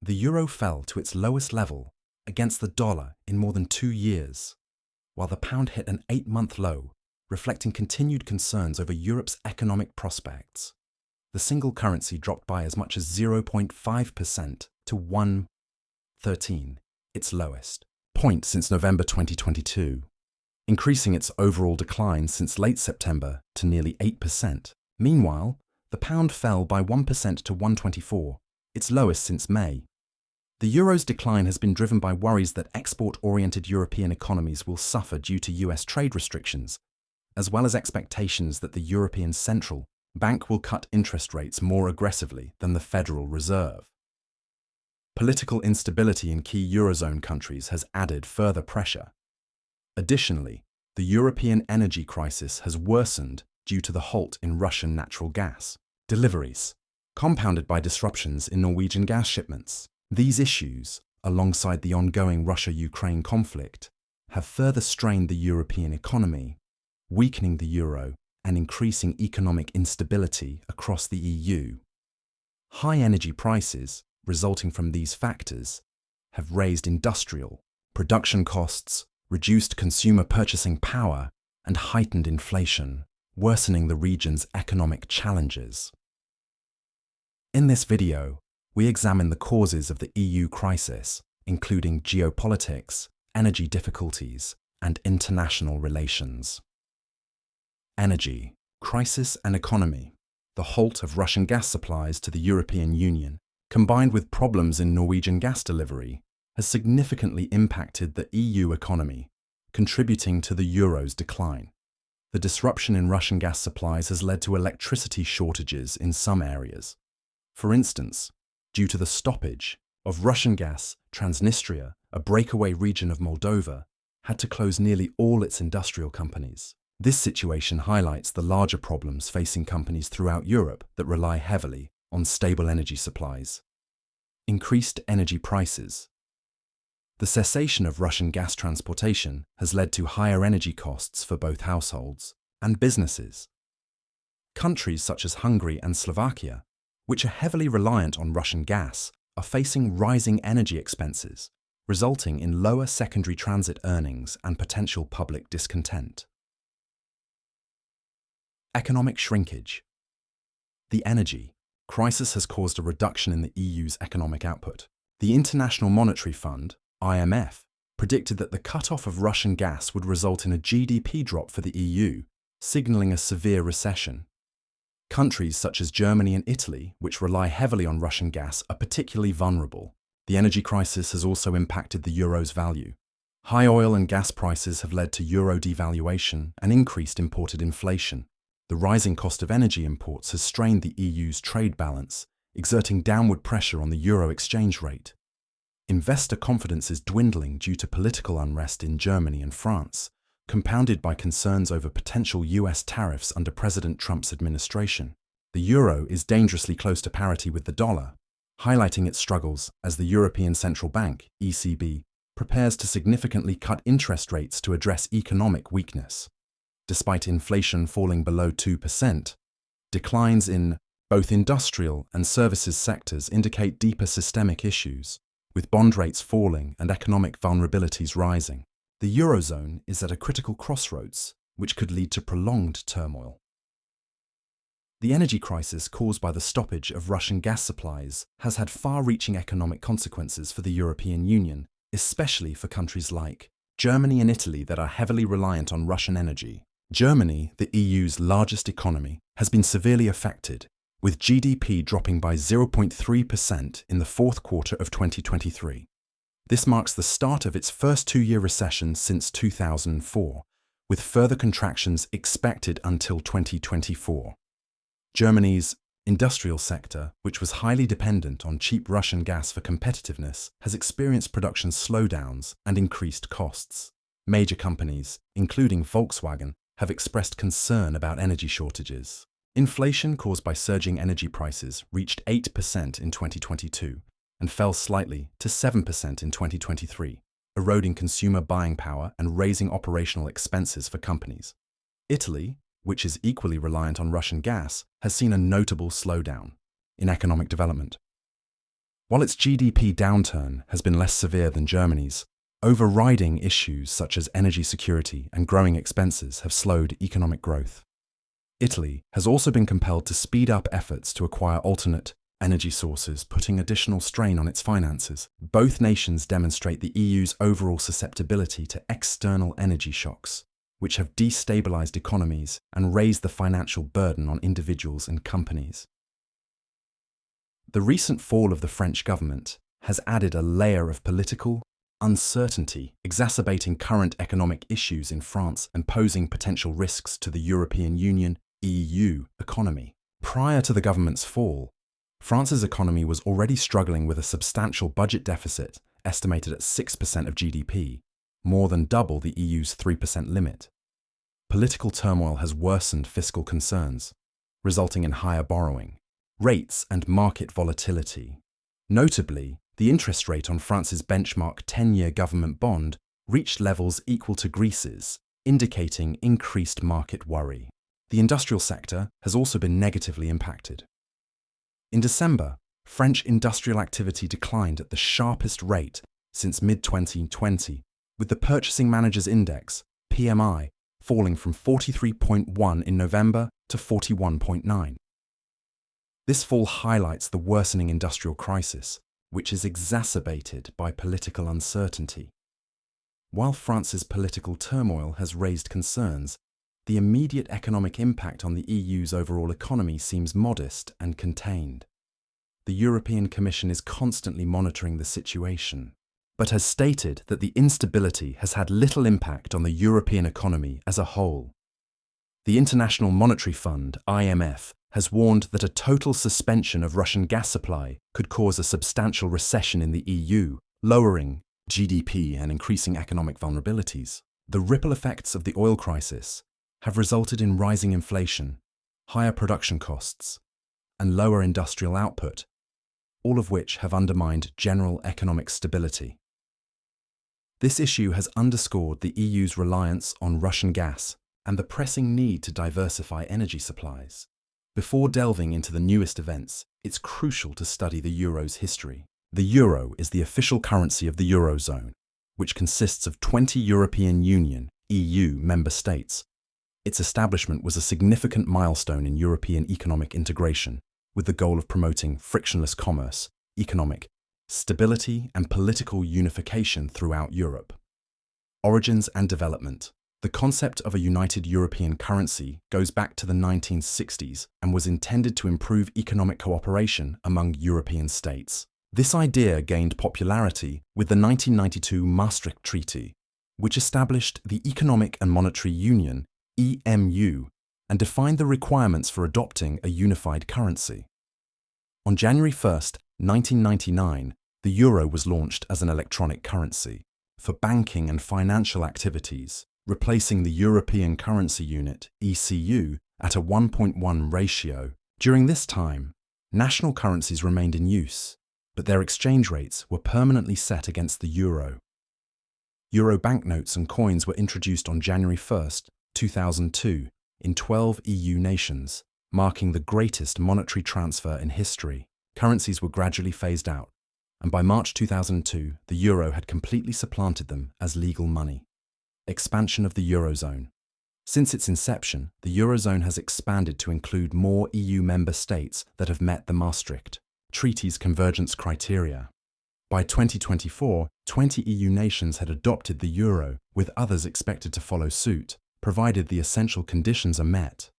The euro fell to its lowest level against the dollar in more than 2 years, while the pound hit an 8-month low, reflecting continued concerns over Europe's economic prospects. The single currency dropped by as much as 0.5% to 1.13, its lowest point since November 2022, increasing its overall decline since late September to nearly 8%. Meanwhile, the pound fell by 1% to 1.24, its lowest since May. The euro's decline has been driven by worries that export-oriented European economies will suffer due to US trade restrictions, as well as expectations that the European Central Bank will cut interest rates more aggressively than the Federal Reserve. Political instability in key Eurozone countries has added further pressure. Additionally, the European energy crisis has worsened due to the halt in Russian natural gas deliveries, compounded by disruptions in Norwegian gas shipments. These issues, alongside the ongoing Russia-Ukraine conflict, have further strained the European economy, weakening the euro and increasing economic instability across the EU. High energy prices, resulting from these factors, have raised industrial production costs, reduced consumer purchasing power, and heightened inflation, worsening the region's economic challenges. In this video, we examine the causes of the EU crisis, including geopolitics, energy difficulties, and international relations. Energy, crisis and economy. The halt of Russian gas supplies to the European Union, combined with problems in Norwegian gas delivery, has significantly impacted the EU economy, contributing to the euro's decline. The disruption in Russian gas supplies has led to electricity shortages in some areas. For instance, due to the stoppage of Russian gas, Transnistria, a breakaway region of Moldova, had to close nearly all its industrial companies. This situation highlights the larger problems facing companies throughout Europe that rely heavily on stable energy supplies. Increased energy prices. The cessation of Russian gas transportation has led to higher energy costs for both households and businesses. Countries such as Hungary and Slovakia, which are heavily reliant on Russian gas, are facing rising energy expenses, resulting in lower secondary transit earnings and potential public discontent. Economic shrinkage. The energy crisis has caused a reduction in the EU's economic output. The International Monetary Fund, IMF, predicted that the cut-off of Russian gas would result in a GDP drop for the EU, signaling a severe recession. Countries such as Germany and Italy, which rely heavily on Russian gas, are particularly vulnerable. The energy crisis has also impacted the euro's value. High oil and gas prices have led to euro devaluation and increased imported inflation. The rising cost of energy imports has strained the EU's trade balance, exerting downward pressure on the euro exchange rate. Investor confidence is dwindling due to political unrest in Germany and France, compounded by concerns over potential US tariffs under President Trump's administration. The euro is dangerously close to parity with the dollar, highlighting its struggles as the European Central Bank, ECB, prepares to significantly cut interest rates to address economic weakness. Despite inflation falling below 2%, declines in both industrial and services sectors indicate deeper systemic issues, with bond rates falling and economic vulnerabilities rising. The Eurozone is at a critical crossroads, which could lead to prolonged turmoil. The energy crisis caused by the stoppage of Russian gas supplies has had far-reaching economic consequences for the European Union, especially for countries like Germany and Italy that are heavily reliant on Russian energy. Germany, the EU's largest economy, has been severely affected, with GDP dropping by 0.3% in the fourth quarter of 2023. This marks the start of its first 2-year recession since 2004, with further contractions expected until 2024. Germany's industrial sector, which was highly dependent on cheap Russian gas for competitiveness, has experienced production slowdowns and increased costs. Major companies, including Volkswagen, have expressed concern about energy shortages. Inflation caused by surging energy prices reached 8% in 2022 and fell slightly to 7% in 2023, eroding consumer buying power and raising operational expenses for companies. Italy, which is equally reliant on Russian gas, has seen a notable slowdown in economic development. While its GDP downturn has been less severe than Germany's, overriding issues such as energy security and growing expenses have slowed economic growth. Italy has also been compelled to speed up efforts to acquire alternate energy sources, putting additional strain on its finances. Both nations demonstrate the EU's overall susceptibility to external energy shocks, which have destabilized economies and raised the financial burden on individuals and companies. The recent fall of the French government has added a layer of political uncertainty, exacerbating current economic issues in France and posing potential risks to the European Union (EU) economy. Prior to the government's fall, France's economy was already struggling with a substantial budget deficit estimated at 6% of GDP, more than double the EU's 3% limit. Political turmoil has worsened fiscal concerns, resulting in higher borrowing, rates and market volatility. Notably, the interest rate on France's benchmark 10-year government bond reached levels equal to Greece's, indicating increased market worry. The industrial sector has also been negatively impacted. In December, French industrial activity declined at the sharpest rate since mid-2020, with the Purchasing Managers' Index, PMI, falling from 43.1 in November to 41.9. This fall highlights the worsening industrial crisis, which is exacerbated by political uncertainty. While France's political turmoil has raised concerns, the immediate economic impact on the EU's overall economy seems modest and contained. The European Commission is constantly monitoring the situation, but has stated that the instability has had little impact on the European economy as a whole. The International Monetary Fund, IMF, has warned that a total suspension of Russian gas supply could cause a substantial recession in the EU, lowering GDP and increasing economic vulnerabilities. The ripple effects of the oil crisis have resulted in rising inflation, higher production costs, and lower industrial output, all of which have undermined general economic stability. This issue has underscored the EU's reliance on Russian gas and the pressing need to diversify energy supplies. Before delving into the newest events, it's crucial to study the euro's history. The euro is the official currency of the Eurozone, which consists of 20 European Union (EU) member states. Its establishment was a significant milestone in European economic integration, with the goal of promoting frictionless commerce, economic stability, and political unification throughout Europe. Origins and development. The concept of a united European currency goes back to the 1960s and was intended to improve economic cooperation among European states. This idea gained popularity with the 1992 Maastricht Treaty, which established the Economic and Monetary Union (EMU) and defined the requirements for adopting a unified currency. On January 1, 1999, the euro was launched as an electronic currency for banking and financial activities, replacing the European Currency Unit (ECU) at a 1.1 ratio. During this time, national currencies remained in use, but their exchange rates were permanently set against the euro. Euro banknotes and coins were introduced on January 1, 2002, in 12 EU nations, marking the greatest monetary transfer in history. Currencies were gradually phased out, and by March 2002, the euro had completely supplanted them as legal money. Expansion of the Eurozone. Since its inception, the Eurozone has expanded to include more EU member states that have met the Maastricht Treaty's convergence criteria. By 2024, 20 EU nations had adopted the euro, with others expected to follow suit, provided the essential conditions are met.